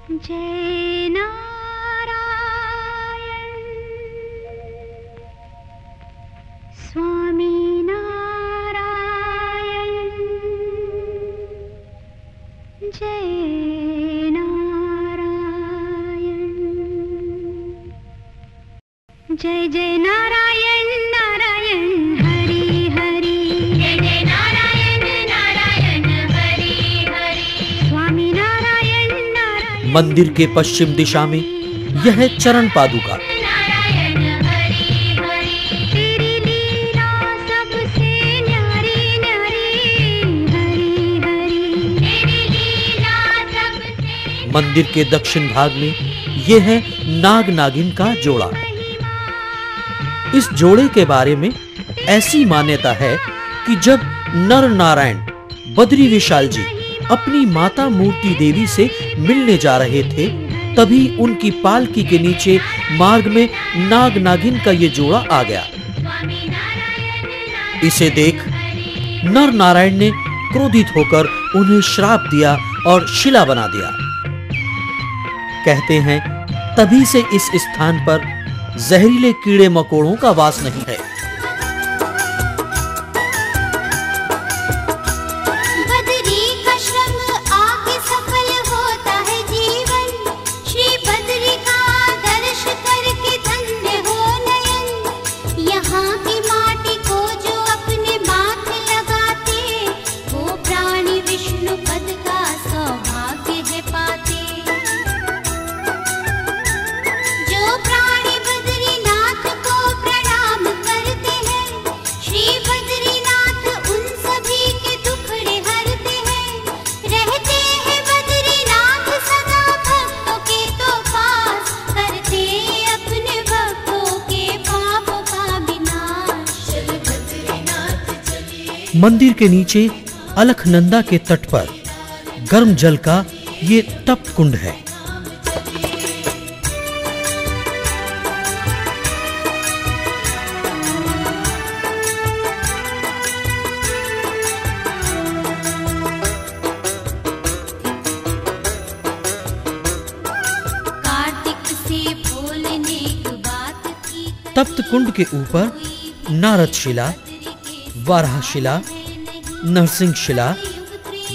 जय नारायण स्वामी नारायण जय नारायण जय जय नारायण नारायण हरि हरि जय जय नारायण नारायण हरि हरि स्वामी नारायण नारायण। मंदिर के पश्चिम दिशा में यह है चरण पादुका। मंदिर के दक्षिण भाग में यह है नाग नागिन का जोड़ा। इस जोड़े के बारे में ऐसी मान्यता है कि जब नर नारायण बद्री विशाल जी अपनी माता मूर्ति देवी से मिलने जा रहे थे, तभी उनकी पालकी के नीचे मार्ग में नाग नागिन का ये जोड़ा आ गया। इसे देख नर नारायण ने क्रोधित होकर उन्हें श्राप दिया और शिला बना दिया। कहते हैं तभी से इस स्थान पर जहरीले कीड़े मकोड़ों का वास नहीं है। बद्री का श्रम आके सफल होता है जीवन, श्री बद्री का दर्श करके धन्य हो नयन। यहाँ की माटी को जो अपने माथे लगाते, वो प्राणी विष्णु पद का सौभाग्य है पाते। प्राणी बद्रीनाथ को प्रणाम करते हैं, श्री बद्रीनाथ उन सभी के दुखड़े हरते हैं। रहते हैं बद्रीनाथ सदा भक्तों के तो पास, करते अपने भक्तों के पापों का विनाश। चल बद्रीनाथ चलिए। मंदिर के नीचे अलखनंदा के तट पर गर्म जल का ये तप्त कुंड है। तप्त कुंड के ऊपर नारद शिला, वाराह शिला, नरसिंह शिला,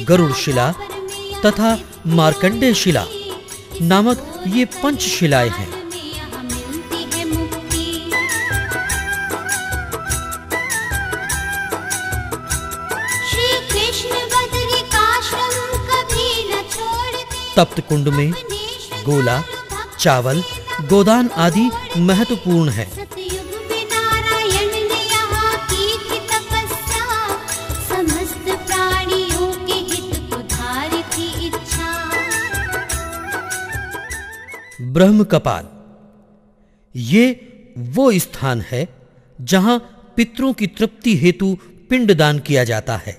गरुड़ शिला तथा मार्कंडेय शिला नामक ये 5 शिलाएं हैं। तप्त कुंड में गोला, चावल, गोदान आदि महत्वपूर्ण है। ब्रह्म कपाल ये वो स्थान है जहां पितरों की तृप्ति हेतु पिंडदान किया जाता है।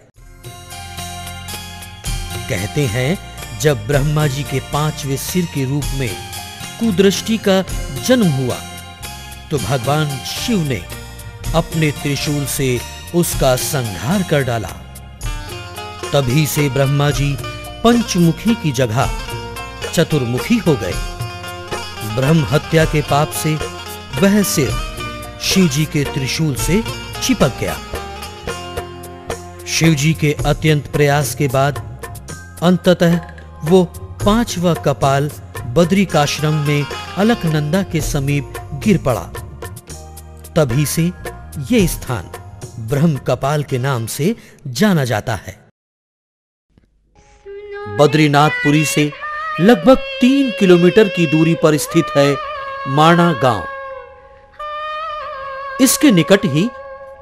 कहते हैं जब ब्रह्मा जी के 5वें सिर के रूप में कुदृष्टि का जन्म हुआ तो भगवान शिव ने अपने त्रिशूल से उसका संहार कर डाला। तभी से ब्रह्मा जी पंचमुखी की जगह चतुर्मुखी हो गए। ब्रह्म हत्या के पाप से वह सिर शिव जी के त्रिशूल से चिपक गया। शिव जी के अत्यंत प्रयास के बाद अंततः वो 5वां कपाल बद्रिकाश्रम में अलकनंदा के समीप गिर पड़ा। तभी से ये स्थान ब्रह्म कपाल के नाम से जाना जाता है। बद्रीनाथपुरी से लगभग 3 किलोमीटर की दूरी पर स्थित है माणा गांव। इसके निकट ही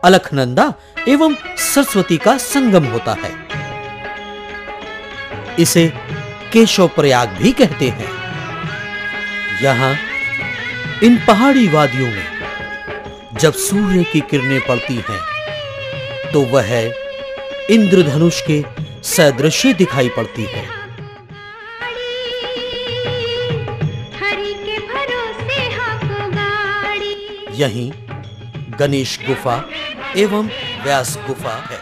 अलकनंदा एवं सरस्वती का संगम होता है। इसे केशव प्रयाग भी कहते हैं। यहां इन पहाड़ी वादियों में जब सूर्य की किरणें पड़ती हैं तो वह इंद्रधनुष के सदृश दिखाई पड़ती है। यहीं गणेश गुफा एवं व्यास गुफा है।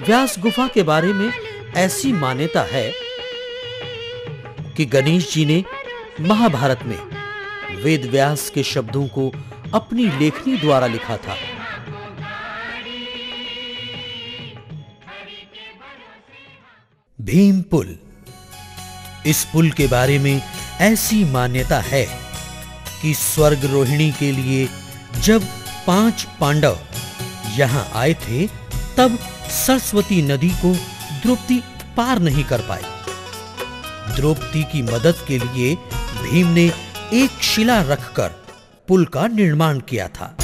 व्यास गुफा के बारे में ऐसी मान्यता है कि गणेश जी ने महाभारत में वेद व्यास के शब्दों को अपनी लेखनी द्वारा लिखा था। भीम पुल। इस पुल के बारे में ऐसी मान्यता है कि स्वर्ग रोहिणी के लिए जब 5 पांडव यहां आए थे, तब सरस्वती नदी को द्रौपदी पार नहीं कर पाई। द्रौपदी की मदद के लिए भीम ने एक शिला रखकर पुल का निर्माण किया था।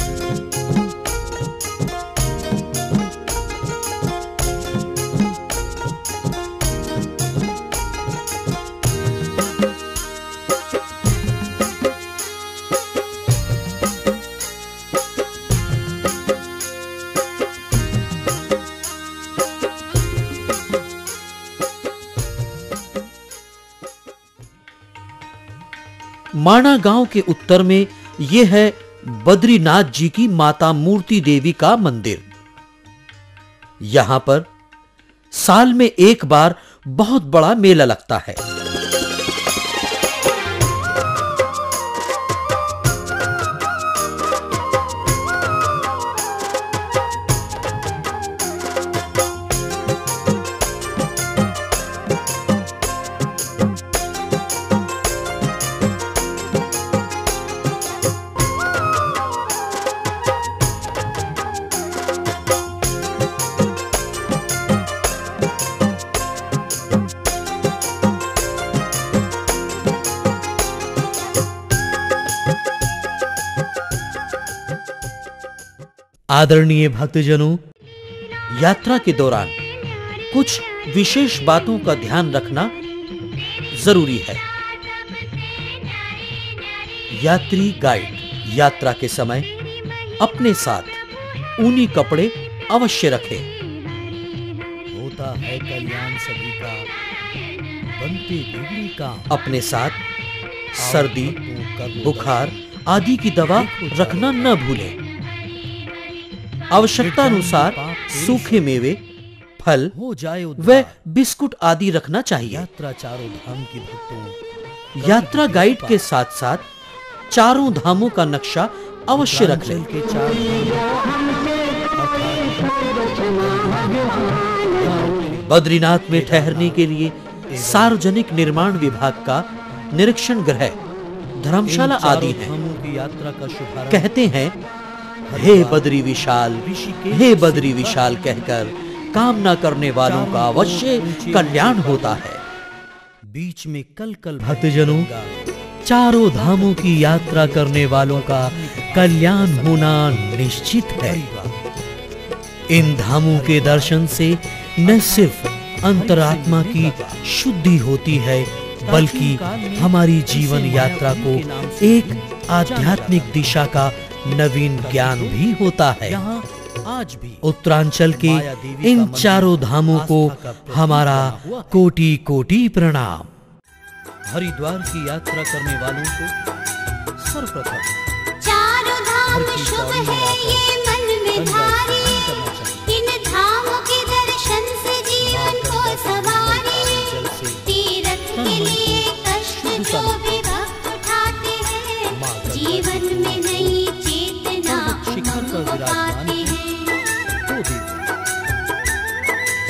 माणा गांव के उत्तर में यह है बद्रीनाथ जी की माता मूर्ति देवी का मंदिर। यहां पर साल में एक बार बहुत बड़ा मेला लगता है। आदरणीय भक्तजनों, यात्रा के दौरान कुछ विशेष बातों का ध्यान रखना जरूरी है। यात्री गाइड यात्रा के समय अपने साथ ऊनी कपड़े अवश्य रखें। होता है कल्याण सभी का, बनते बिगड़ी का। अपने साथ सर्दी, बुखार आदि की दवा रखना न भूलें। आवश्यकता अनुसार सूखे मेवे, फल व बिस्कुट आदि रखना चाहिए। यात्रा चारों धाम की भक्तों, यात्रा गाइड के साथ साथ चारों धामों का नक्शा अवश्य रख लें। बद्रीनाथ में ठहरने के लिए सार्वजनिक निर्माण विभाग का निरीक्षण गृह, धर्मशाला आदि है। कहते हैं, हे बद्री विशाल, हे बद्री विशाल कहकर कामना करने वालों का अवश्य कल्याण होता है। बीच में कल भक्तजनों, चारों धामों की यात्रा करने वालों का कल्याण होना निश्चित है। इन धामों के दर्शन से न सिर्फ अंतरात्मा की शुद्धि होती है, बल्कि हमारी जीवन यात्रा को एक आध्यात्मिक दिशा का नवीन ज्ञान भी होता है। आज भी उत्तरांचल के इन चारों धामों को हमारा कोटि कोटि प्रणाम। हरिद्वार की यात्रा करने वालों को सर्वप्रथम चारों धाम शुभ है ये मन में धारी, इन धामों के दर्शन से जीवन को सवारी। तीर्थ के लिए कष्ट जो भी भक्त उठाते हैं, जीवन में नई चेतना पाते हैं।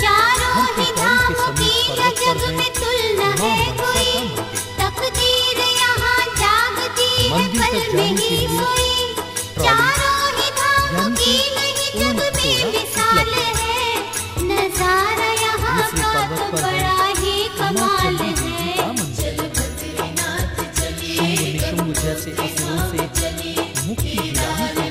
चारों ही धामों की जग में तुलना है कोई, तकदीर यहाँ जागती है पल में ही सोई। चारों ही धामों की नहीं जग में मिसाल है, नजारा यहाँ का तो बड़ा ही कमाल है। शुंभ निशुंभ जैसे असुरों से मुक्ति दिलाने